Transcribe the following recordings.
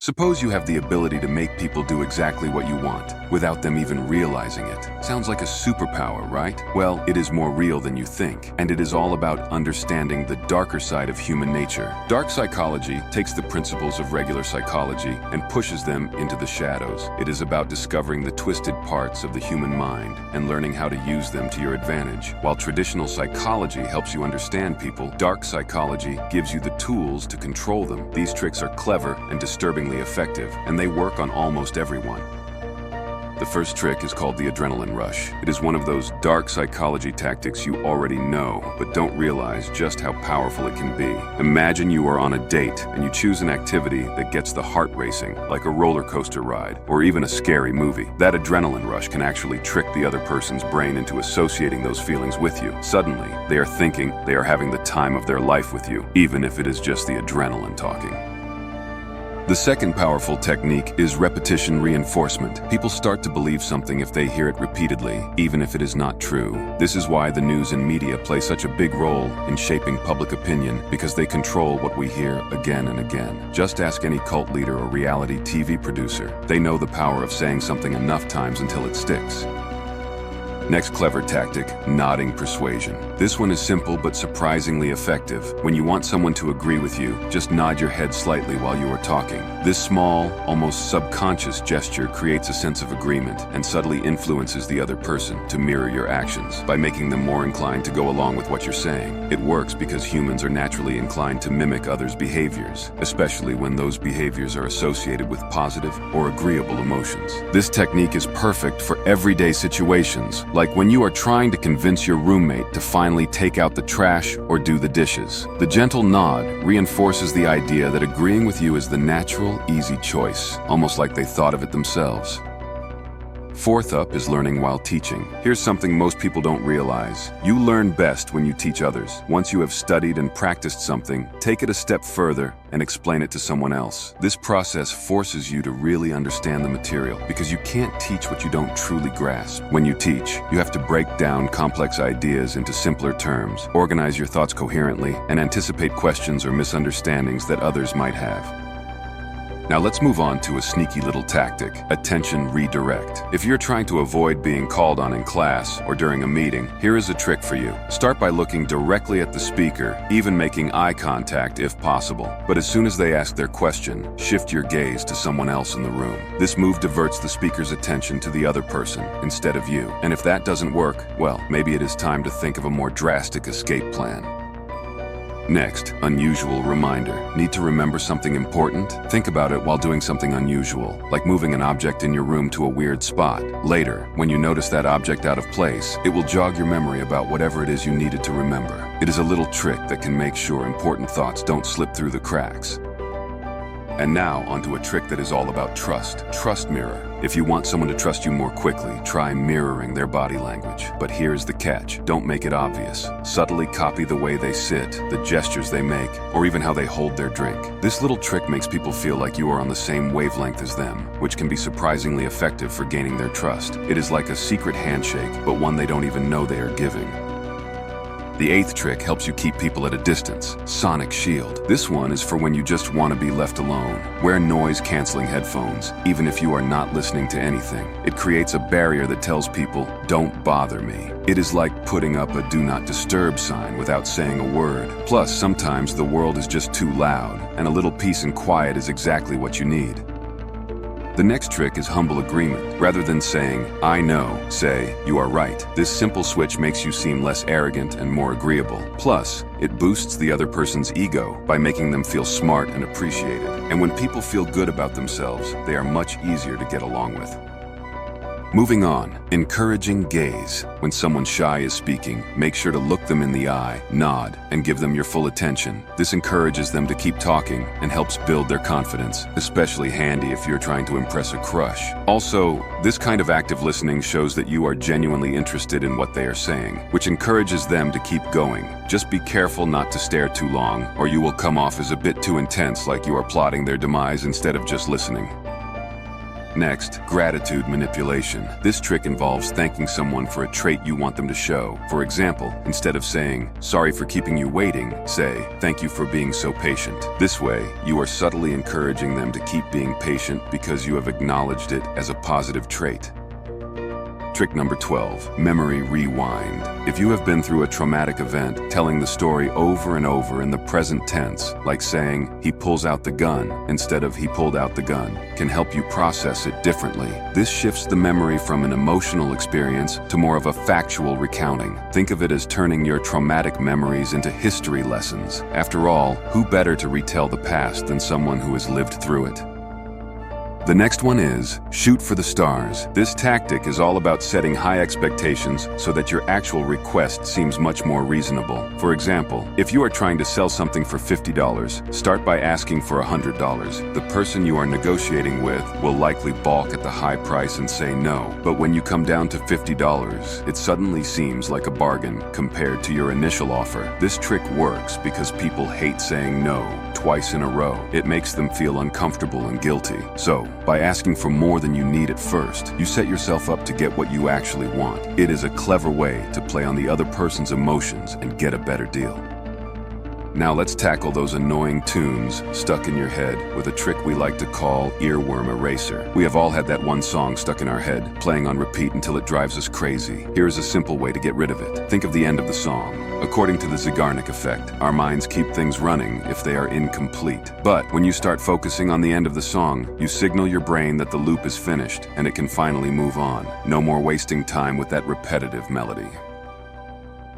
Suppose you have the ability to make people do exactly what you want, without them even realizing it. Sounds like a superpower, right? Well, it is more real than you think, and it is all about understanding the darker side of human nature. Dark psychology takes the principles of regular psychology and pushes them into the shadows. It is about discovering the twisted parts of the human mind and learning how to use them to your advantage. While traditional psychology helps you understand people, dark psychology gives you the tools to control them. These tricks are clever and disturbingly effective, and they work on almost everyone. The first trick is called the adrenaline rush. It is one of those dark psychology tactics you already know, but don't realize just how powerful it can be. Imagine you are on a date and you choose an activity that gets the heart racing, like a roller coaster ride or even a scary movie. That adrenaline rush can actually trick the other person's brain into associating those feelings with you. Suddenly, they are thinking they are having the time of their life with you, even if it is just the adrenaline talking. The second powerful technique is repetition reinforcement. People start to believe something if they hear it repeatedly, even if it is not true. This is why the news and media play such a big role in shaping public opinion, because they control what we hear again and again. Just ask any cult leader or reality TV producer. They know the power of saying something enough times until it sticks. Next clever tactic, nodding persuasion. This one is simple but surprisingly effective. When you want someone to agree with you, just nod your head slightly while you are talking. This small, almost subconscious gesture creates a sense of agreement and subtly influences the other person to mirror your actions by making them more inclined to go along with what you're saying. It works because humans are naturally inclined to mimic others' behaviors, especially when those behaviors are associated with positive or agreeable emotions. This technique is perfect for everyday situations, like when you are trying to convince your roommate to finally take out the trash or do the dishes. The gentle nod reinforces the idea that agreeing with you is the natural, easy choice, almost like they thought of it themselves. Fourth up is learning while teaching. Here's something most people don't realize. You learn best when you teach others. Once you have studied and practiced something, take it a step further and explain it to someone else. This process forces you to really understand the material, because you can't teach what you don't truly grasp. When you teach, you have to break down complex ideas into simpler terms, organize your thoughts coherently, and anticipate questions or misunderstandings that others might have. Now let's move on to a sneaky little tactic, attention redirect. If you're trying to avoid being called on in class or during a meeting, here is a trick for you. Start by looking directly at the speaker, even making eye contact if possible. But as soon as they ask their question, shift your gaze to someone else in the room. This move diverts the speaker's attention to the other person instead of you. And if that doesn't work, well, maybe it is time to think of a more drastic escape plan. Next, unusual reminder. Need to remember something important? Think about it while doing something unusual, like moving an object in your room to a weird spot. Later, when you notice that object out of place, it will jog your memory about whatever it is you needed to remember. It is a little trick that can make sure important thoughts don't slip through the cracks. And now, onto a trick that is all about trust. Trust mirror. If you want someone to trust you more quickly, try mirroring their body language. But here's the catch. Don't make it obvious. Subtly copy the way they sit, the gestures they make, or even how they hold their drink. This little trick makes people feel like you are on the same wavelength as them, which can be surprisingly effective for gaining their trust. It is like a secret handshake, but one they don't even know they are giving. The eighth trick helps you keep people at a distance, sonic shield. This one is for when you just want to be left alone. Wear noise-canceling headphones, even if you are not listening to anything. It creates a barrier that tells people, don't bother me. It is like putting up a do not disturb sign without saying a word. Plus, sometimes the world is just too loud, and a little peace and quiet is exactly what you need. The next trick is humble agreement. Rather than saying, I know, say, you are right. This simple switch makes you seem less arrogant and more agreeable. Plus, it boosts the other person's ego by making them feel smart and appreciated. And when people feel good about themselves, they are much easier to get along with. Moving on, encouraging gaze. When someone shy is speaking, make sure to look them in the eye, nod, and give them your full attention. This encourages them to keep talking and helps build their confidence, especially handy if you're trying to impress a crush. Also, this kind of active listening shows that you are genuinely interested in what they are saying, which encourages them to keep going. Just be careful not to stare too long, or you will come off as a bit too intense, like you are plotting their demise instead of just listening. Next, gratitude manipulation. This trick involves thanking someone for a trait you want them to show. For example, instead of saying, "Sorry for keeping you waiting," say, "Thank you for being so patient." This way, you are subtly encouraging them to keep being patient because you have acknowledged it as a positive trait. Trick number 12, memory rewind. If you have been through a traumatic event, telling the story over and over in the present tense, like saying, "He pulls out the gun," instead of "He pulled out the gun," can help you process it differently. This shifts the memory from an emotional experience to more of a factual recounting. Think of it as turning your traumatic memories into history lessons. After all, who better to retell the past than someone who has lived through it? The next one is shoot for the stars. This tactic is all about setting high expectations so that your actual request seems much more reasonable. For example, if you are trying to sell something for $50, start by asking for $100. The person you are negotiating with will likely balk at the high price and say no. But when you come down to $50, it suddenly seems like a bargain compared to your initial offer. This trick works because people hate saying no twice in a row. It makes them feel uncomfortable and guilty. So, by asking for more than you need at first, you set yourself up to get what you actually want. It is a clever way to play on the other person's emotions and get a better deal. Now let's tackle those annoying tunes stuck in your head with a trick we like to call earworm eraser. We have all had that one song stuck in our head, playing on repeat until it drives us crazy. Here's a simple way to get rid of it. Think of the end of the song. According to the Zeigarnik effect, our minds keep things running if they are incomplete. But when you start focusing on the end of the song, you signal your brain that the loop is finished and it can finally move on. No more wasting time with that repetitive melody.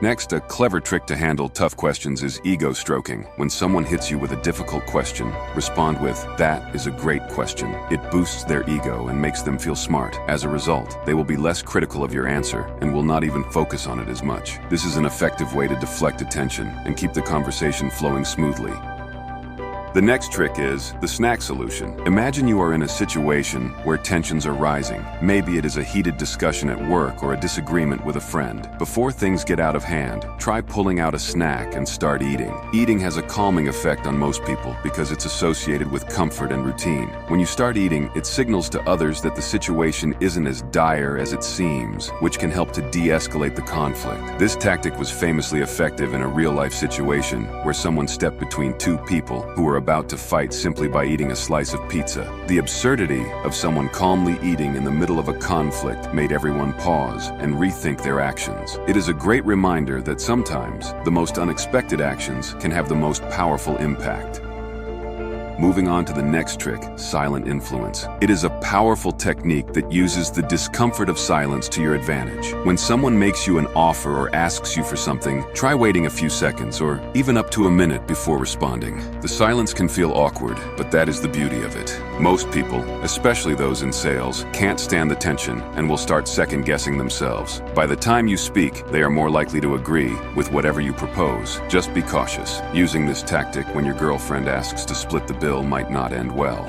Next, a clever trick to handle tough questions is ego stroking. When someone hits you with a difficult question, respond with, "That is a great question." It boosts their ego and makes them feel smart. As a result, they will be less critical of your answer and will not even focus on it as much. This is an effective way to deflect attention and keep the conversation flowing smoothly. The next trick is the snack solution. Imagine you are in a situation where tensions are rising. Maybe it is a heated discussion at work or a disagreement with a friend. Before things get out of hand, try pulling out a snack and start eating. Eating has a calming effect on most people because it's associated with comfort and routine. When you start eating, it signals to others that the situation isn't as dire as it seems, which can help to de-escalate the conflict. This tactic was famously effective in a real-life situation where someone stepped between two people who were about to fight simply by eating a slice of pizza. The absurdity of someone calmly eating in the middle of a conflict made everyone pause and rethink their actions. It is a great reminder that sometimes the most unexpected actions can have the most powerful impact. Moving on to the next trick, silent influence. It is a powerful technique that uses the discomfort of silence to your advantage. When someone makes you an offer or asks you for something, try waiting a few seconds or even up to a minute before responding. The silence can feel awkward, but that is the beauty of it. Most people, especially those in sales, can't stand the tension and will start second-guessing themselves. By the time you speak, they are more likely to agree with whatever you propose. Just be cautious. Using this tactic when your girlfriend asks to split the bill might not end well.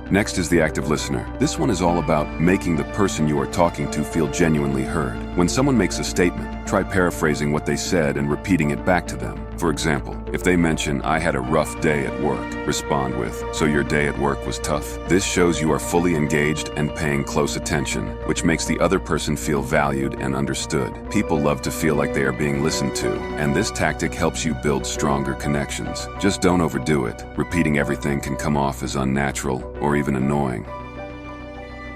Next is the active listener. This one is all about making the person you are talking to feel genuinely heard. When someone makes a statement, try paraphrasing what they said and repeating it back to them. For example, if they mention, "I had a rough day at work," respond with, "So your day at work was tough." This shows you are fully engaged and paying close attention, which makes the other person feel valued and understood. People love to feel like they are being listened to, and this tactic helps you build stronger connections. Just don't overdo it. Repeating everything can come off as unnatural or even annoying.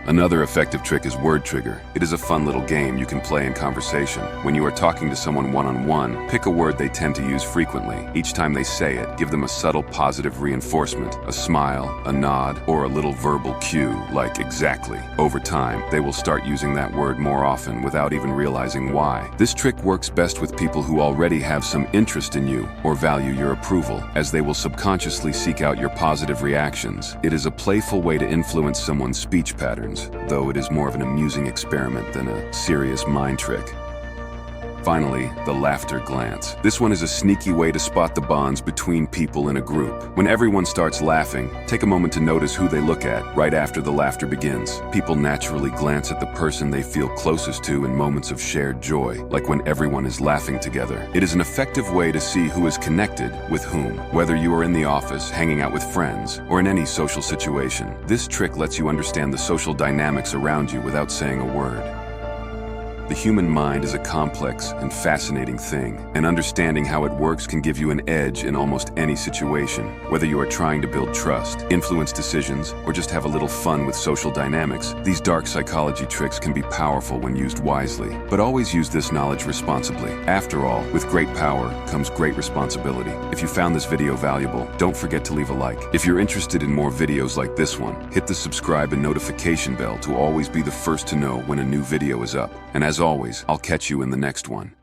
Another effective trick is word trigger. It is a fun little game you can play in conversation. When you are talking to someone one-on-one, pick a word they tend to use frequently. Each time they say it, give them a subtle positive reinforcement, a smile, a nod, or a little verbal cue like "exactly." Over time, they will start using that word more often without even realizing why. This trick works best with people who already have some interest in you or value your approval, as they will subconsciously seek out your positive reactions. It is a playful way to influence someone's speech patterns, though it is more of an amusing experiment than a serious mind trick. Finally, the laughter glance. This one is a sneaky way to spot the bonds between people in a group. When everyone starts laughing, take a moment to notice who they look at right after the laughter begins. People naturally glance at the person they feel closest to in moments of shared joy, like when everyone is laughing together. It is an effective way to see who is connected with whom, whether you are in the office, hanging out with friends, or in any social situation. This trick lets you understand the social dynamics around you without saying a word. The human mind is a complex and fascinating thing, and understanding how it works can give you an edge in almost any situation. Whether you are trying to build trust, influence decisions, or just have a little fun with social dynamics, these dark psychology tricks can be powerful when used wisely. But always use this knowledge responsibly. After all, with great power comes great responsibility. If you found this video valuable, don't forget to leave a like. If you're interested in more videos like this one, hit the subscribe and notification bell to always be the first to know when a new video is up. And as always, I'll catch you in the next one.